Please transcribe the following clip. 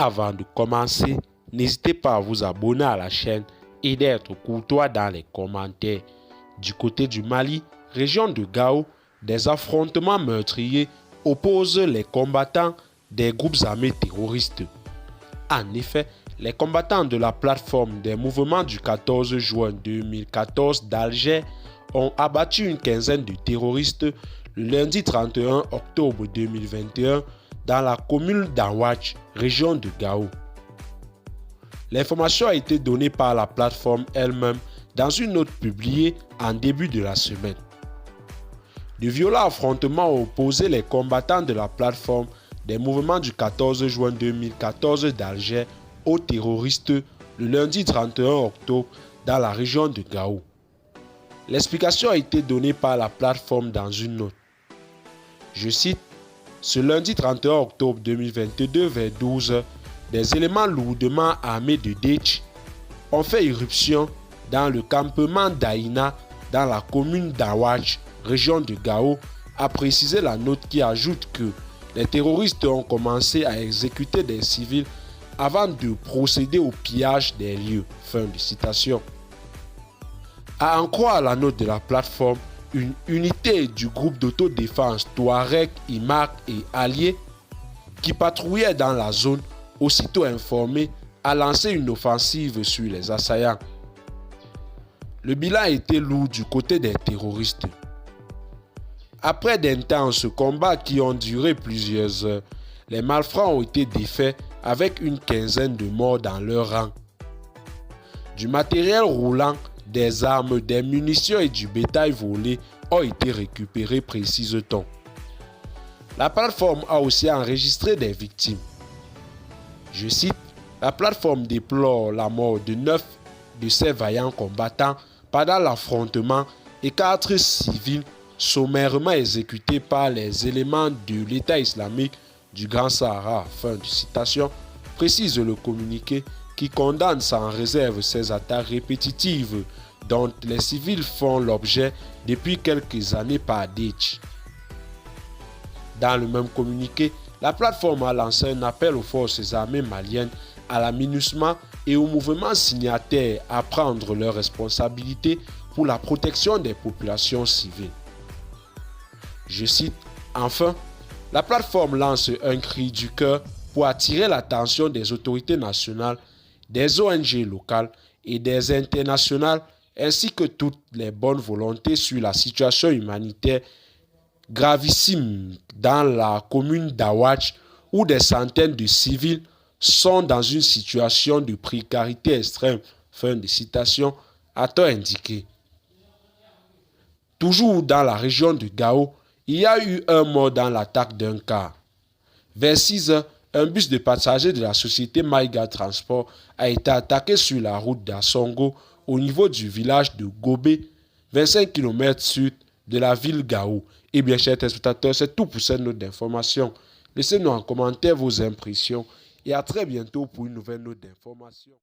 Avant de commencer, n'hésitez pas à vous abonner à la chaîne et d'être courtois dans les commentaires. Du côté du Mali, région de Gao, des affrontements meurtriers opposent les combattants des groupes armés terroristes. En effet, les combattants de la plateforme des mouvements du 14 juin 2014 d'Alger ont abattu une quinzaine de terroristes le lundi 31 octobre 2021 dans la commune d'Anouatch, région de Gao. L'information a été donnée par la plateforme elle-même dans une note publiée en début de la semaine. De violents affrontements ont opposé les combattants de la plateforme des mouvements du 14 juin 2014 d'Alger aux terroristes le lundi 31 octobre dans la région de Gao. L'explication a été donnée par la plateforme dans une note. Je cite: ce lundi 31 octobre 2022 vers 12 h, des éléments lourdement armés de Detch ont fait irruption dans le campement d'Aïna dans la commune d'Anouatch, région de Gao, a précisé la note qui ajoute que les terroristes ont commencé à exécuter des civils avant de procéder au pillage des lieux. Fin de citation. À en croire la note de la plateforme, une unité du groupe d'autodéfense Touareg, Imak et Alliés qui patrouillait dans la zone, aussitôt informée, a lancé une offensive sur les assaillants. Le bilan a été lourd du côté des terroristes. Après d'intenses combats qui ont duré plusieurs heures, les malfrats ont été défaits avec une quinzaine de morts dans leur rang. Du matériel roulant, des armes, des munitions et du bétail volé ont été récupérés, précise-t-on. La plateforme a aussi enregistré des victimes. Je cite: la plateforme déplore la mort de 9 de ses vaillants combattants pendant l'affrontement et 4 civils sommairement exécutés par les éléments de l'État islamique du Grand Sahara. Fin de citation, précise le communiqué qui condamne sans réserve ces attaques répétitives dont les civils font l'objet depuis quelques années par Detch. Dans le même communiqué, la plateforme a lancé un appel aux forces armées maliennes, à la MINUSMA et aux mouvements signataires à prendre leurs responsabilités pour la protection des populations civiles. Je cite: enfin, la plateforme lance un cri du cœur pour attirer l'attention des autorités nationales, des ONG locales et des internationales, ainsi que toutes les bonnes volontés sur la situation humanitaire gravissime dans la commune d'Anouatch où des centaines de civils sont dans une situation de précarité extrême. Fin de citation, a-t-on indiqué. Toujours dans la région de Gao, il y a eu un mort dans l'attaque d'un car. Vers 6 h, un bus de passagers de la société Maïga Transport a été attaqué sur la route d'Assongo au niveau du village de Gobé, 25 km sud de la ville Gao. Et bien, chers téléspectateurs, c'est tout pour cette note d'information. Laissez-nous en commentaire vos impressions et à très bientôt pour une nouvelle note d'information.